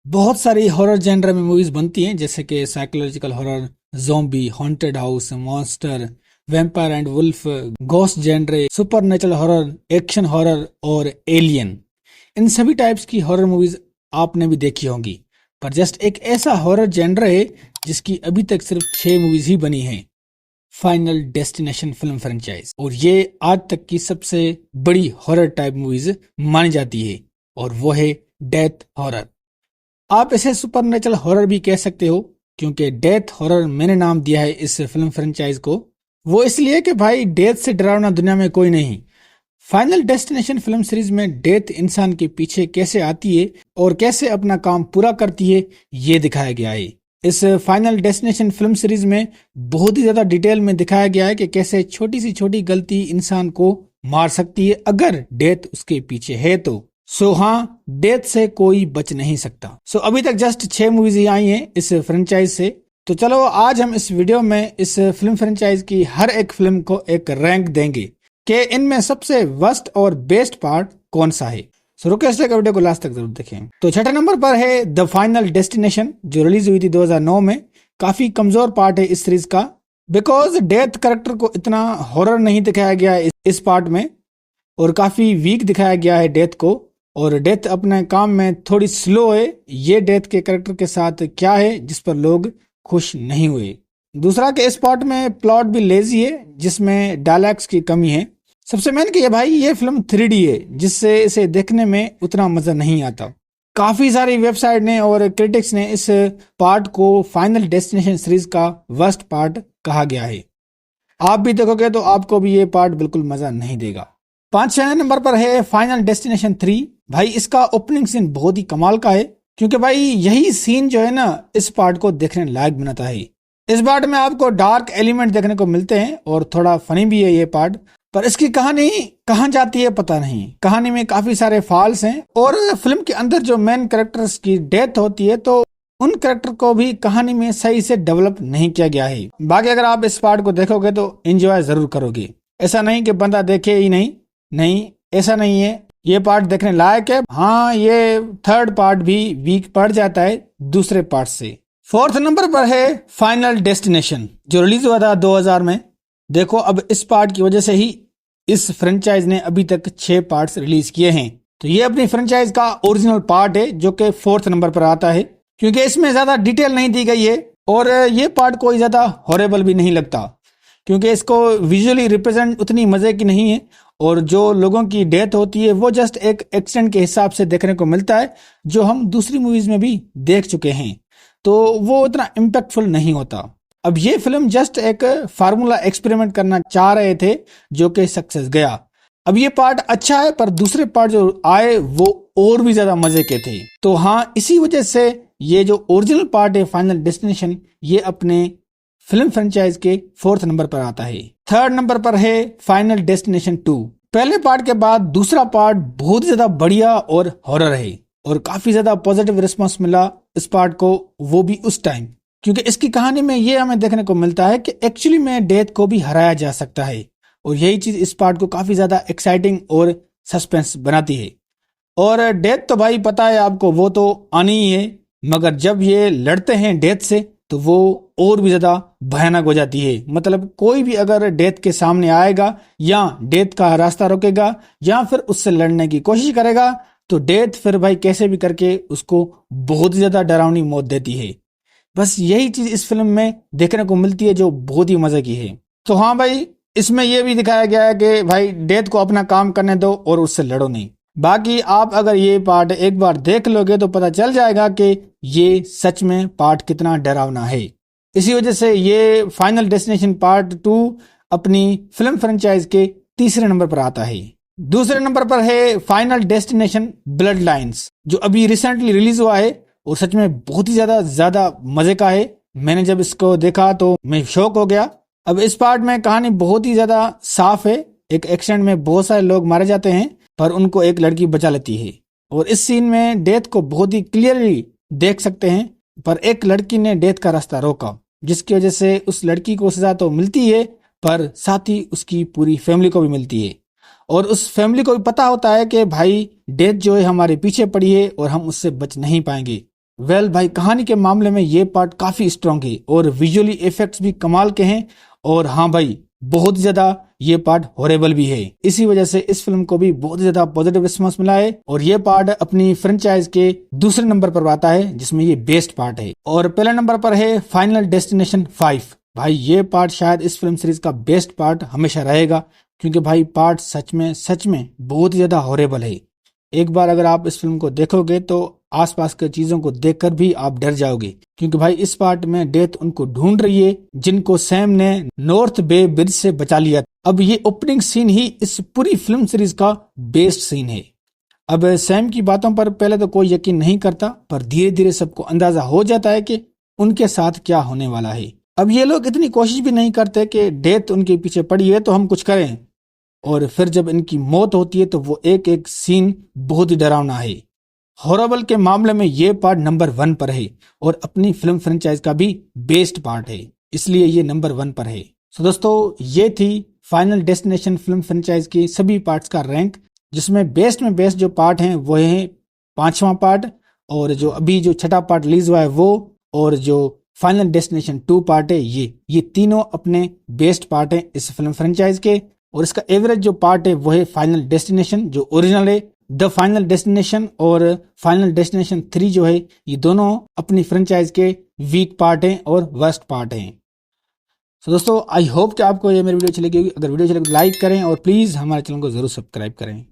बहुत सारी horror Jenner में मूवीज बनती हैं, जैसे कि psychological horror, zombie, haunted house, monster, vampire and wolf, ghost genre, supernatural horror, action horror और एलियन। इन सभी टाइप्स की हॉरर मूवीज आपने भी देखी होंगी। पर जस्ट एक ऐसा हॉरर जेनर है जिसकी अभी तक सिर्फ 6 मूवीज ही बनी हैं, फाइनल डेस्टिनेशन फिल्म फ्रेंचाइज, और ये आज तक की सबसे बड़ी हॉरर टाइप मूवीज मानी जाती है, और वो है डेथ हॉरर। आप इसे सुपरनेचुरल हॉरर भी कह सकते हो, क्योंकि डेथ हॉरर मैंने नाम दिया है इस फिल्म फ्रेंचाइज को, वो इसलिए कि भाई डेथ से डरावना दुनिया में कोई नहीं। फाइनल डेस्टिनेशन फिल्म सीरीज में डेथ इंसान के पीछे कैसे आती है और कैसे अपना काम पूरा करती है, ये दिखाया गया है। इस फाइनल डेस्टिनेशन फिल्म सीरीज में बहुत ही ज्यादा डिटेल में दिखाया गया है कि कैसे छोटी सी छोटी गलती इंसान को मार सकती है अगर डेथ उसके पीछे है तो। हाँ, डेथ से कोई बच नहीं सकता। अभी तक जस्ट 6 मूवीज ही आई हैं इस फ्रेंचाइज से। तो चलो आज हम इस वीडियो में इस फिल्म फ्रेंचाइज की हर एक फिल्म को एक रैंक देंगे कि इनमें सबसे वर्स्ट और बेस्ट पार्ट कौन सा है। रिक्वेस्ट है कि वीडियो को लास्ट तक जरूर देखें। तो छठे नंबर पर है द फाइनल डेस्टिनेशन, जो रिलीज हुई थी 2009 में। काफी कमजोर पार्ट है इस सीरीज का, बिकॉज डेथ कैरेक्टर को इतना हॉरर नहीं दिखाया गया है इस पार्ट में, और काफी वीक दिखाया गया है डेथ को, और डेथ अपने काम में थोड़ी स्लो है। ये डेथ के कैरेक्टर के साथ क्या है जिस पर लोग खुश नहीं हुए। दूसरा कि इस पार्ट में प्लॉट भी लेजी है, जिसमें डायलॉग्स की कमी है। सबसे मेन कि भाई ये फिल्म 3D है, जिससे इसे देखने में उतना मजा नहीं आता। काफी सारी वेबसाइट ने और क्रिटिक्स ने इस पार्ट को फाइनल डेस्टिनेशन सीरीज का वर्स्ट पार्ट कहा गया है। आप भी देखोगे तो आपको भी ये पार्ट बिल्कुल मजा नहीं देगा। 5वें नंबर पर है फाइनल डेस्टिनेशन 3। भाई इसका ओपनिंग सीन बहुत ही कमाल का है, क्योंकि भाई यही सीन जो है ना इस पार्ट को देखने लायक बनाता है। इस पार्ट में आपको डार्क एलिमेंट देखने को मिलते हैं और थोड़ा फनी भी है ये पार्ट, पर इसकी कहानी कहाँ जाती है पता नहीं। कहानी में काफी सारे फॉल्स हैं, और फिल्म के अंदर जो मेन कैरेक्टर्स की डेथ होती है तो उन कैरेक्टर को भी कहानी में सही से डेवलप नहीं किया गया है। बाकी अगर आप इस पार्ट को देखोगे तो एंजॉय जरूर करोगे। ऐसा नहीं कि बंदा देखे ही नहीं, नहीं ऐसा नहीं है, ये पार्ट देखने लायक है। हाँ, ये थर्ड पार्ट भी वीक पड़ जाता है दूसरे पार्ट से। 4th नंबर पर है फाइनल डेस्टिनेशन, जो रिलीज हुआ था 2000 में। देखो, अब इस पार्ट की वजह से ही इस फ्रेंचाइज ने अभी तक 6 पार्ट्स रिलीज किए हैं। तो ये अपनी फ्रेंचाइज का ओरिजिनल पार्ट है, जो कि 4th नंबर पर आता है, क्योंकि इसमें ज्यादा डिटेल नहीं दी गई है, और ये पार्ट कोई ज्यादा हॉरेबल भी नहीं लगता, क्योंकि इसको विजुअली रिप्रेजेंट उतनी मजे की नहीं है, और जो लोगों की डेथ होती है वो जस्ट एक एक्सीडेंट के हिसाब से देखने को मिलता है, जो हम दूसरी मूवीज में भी देख चुके हैं, तो वो उतना इम्पैक्टफुल नहीं होता। अब ये फिल्म जस्ट एक फार्मूला एक्सपेरिमेंट करना चाह रहे थे, जो कि सक्सेस गया। अब ये पार्ट अच्छा है, पर दूसरे पार्ट जो आए वो और भी ज्यादा मजे के थे। तो हाँ, इसी वजह से ये जो ओरिजिनल पार्ट है फाइनल डेस्टिनेशन, ये अपने फिल्म फ्रेंचाइज के 4th नंबर पर आता है। 3rd नंबर पर है फाइनल डेस्टिनेशन 2। पहले पार्ट के बाद दूसरा पार्ट बहुत ज्यादा बढ़िया और हॉरर है, और काफी ज्यादा पॉजिटिव रिस्पांस मिला इस पार्ट को, वो भी उस टाइम, क्योंकि इसकी कहानी में ये हमें देखने को मिलता है कि एक्चुअली में डेथ को भी हराया जा सकता है, और यही चीज इस पार्ट को काफी ज्यादा एक्साइटिंग और सस्पेंस बनाती है। और डेथ तो भाई पता है आपको, वो तो आनी ही है, मगर जब ये लड़ते हैं डेथ से तो वो और भी ज्यादा भयानक हो जाती है। मतलब कोई भी अगर डेथ के सामने आएगा या डेथ का रास्ता रोकेगा या फिर उससे लड़ने की कोशिश करेगा, तो डेथ फिर भाई कैसे भी करके उसको बहुत ही ज्यादा डरावनी मौत देती है। बस यही चीज इस फिल्म में देखने को मिलती है, जो बहुत ही मजे की है। तो हाँ भाई, इसमें यह भी दिखाया गया है कि भाई डेथ को अपना काम करने दो और उससे लड़ो नहीं। बाकी आप अगर ये पार्ट एक बार देख लोगे तो पता चल जाएगा कि ये सच में पार्ट कितना डरावना है। इसी वजह से ये फाइनल डेस्टिनेशन पार्ट 2 अपनी फिल्म फ्रेंचाइज के 3रे नंबर पर आता है। दूसरे नंबर पर है फाइनल डेस्टिनेशन ब्लड लाइन्स, जो अभी रिसेंटली रिलीज हुआ है, और सच में बहुत ही ज्यादा मजे का है। मैंने जब इसको देखा तो मैं शॉक हो गया। अब इस पार्ट में कहानी बहुत ही ज्यादा साफ है। एक एक्सीडेंट में बहुत सारे लोग मारे जाते हैं, पर उनको एक लड़की बचा लेती है, और इस सीन में डेथ को बहुत ही क्लियरली देख सकते हैं, पर एक लड़की ने डेथ का रास्ता रोका, जिसकी वजह से उस लड़की को सजा तो मिलती है, पर साथ ही उसकी पूरी फैमिली को भी मिलती है। और उस फैमिली को भी पता होता है कि भाई डेथ जो है हमारे पीछे पड़ी है और हम उससे बच नहीं पाएंगे। वेल भाई, कहानी के मामले में ये पार्ट काफी स्ट्रांग है और विजुअली इफेक्ट्स भी कमाल के हैं। और हाँ भाई, बहुत ज्यादा ये पार्ट हॉरेबल भी है। इसी वजह से इस फिल्म को भी बहुत ज्यादा पॉजिटिव रिस्पांस मिला है और ये पार्ट अपनी फ्रेंचाइज के दूसरे नंबर पर आता है जिसमें ये बेस्ट पार्ट है। और पहले नंबर पर है फाइनल डेस्टिनेशन 5। भाई ये पार्ट शायद इस फिल्म सीरीज का बेस्ट पार्ट हमेशा रहेगा, क्योंकि भाई पार्ट सच में बहुत ज्यादा हॉरेबल है। एक बार अगर आप इस फिल्म को देखोगे तो आसपास के चीजों को देखकर भी आप डर जाओगे, क्योंकि भाई इस पार्ट में डेथ उनको ढूंढ रही है जिनको सैम ने नॉर्थ बे ब्रिज से बचा लिया। अब ये ओपनिंग सीन ही इस पूरी फिल्म सीरीज का बेस्ट सीन है। अब सैम की बातों पर पहले तो कोई यकीन नहीं करता, पर धीरे धीरे सबको अंदाजा हो जाता है कि उनके साथ क्या होने वाला है। अब ये लोग इतनी कोशिश भी नहीं करते कि डेथ उनके पीछे पड़ी है तो हम कुछ करें, और फिर जब इनकी मौत होती है तो वो एक एक सीन बहुत ही डरावना है। हॉरबल के मामले में ये पार्ट नंबर 1 पर है और अपनी फिल्म फ्रेंचाइज का भी बेस्ट पार्ट है, इसलिए ये नंबर 1 पर है। तो दोस्तों, ये थी फाइनल डेस्टिनेशन फिल्म फ्रेंचाइज की सभी पार्ट्स का रैंक, जिसमें बेस्ट में बेस्ट जो पार्ट हैं वो है 5वां पार्ट, और जो अभी जो 6ठा पार्ट रिलीज हुआ है वो, और जो फाइनल डेस्टिनेशन 2 पार्ट है ये तीनों अपने बेस्ट पार्ट हैं इस फिल्म फ्रेंचाइज के। और इसका एवरेज जो पार्ट है वो है फाइनल डेस्टिनेशन जो ओरिजिनल है, द फाइनल डेस्टिनेशन, और फाइनल डेस्टिनेशन 3 जो है, ये दोनों अपनी फ्रेंचाइज के वीक पार्ट हैं और वर्स्ट पार्ट हैं। तो दोस्तों, आई होप कि आपको ये मेरी वीडियो अच्छी लगी होगी। अगर वीडियो अच्छी लगी तो लाइक करें और प्लीज हमारे चैनल को जरूर सब्सक्राइब करें।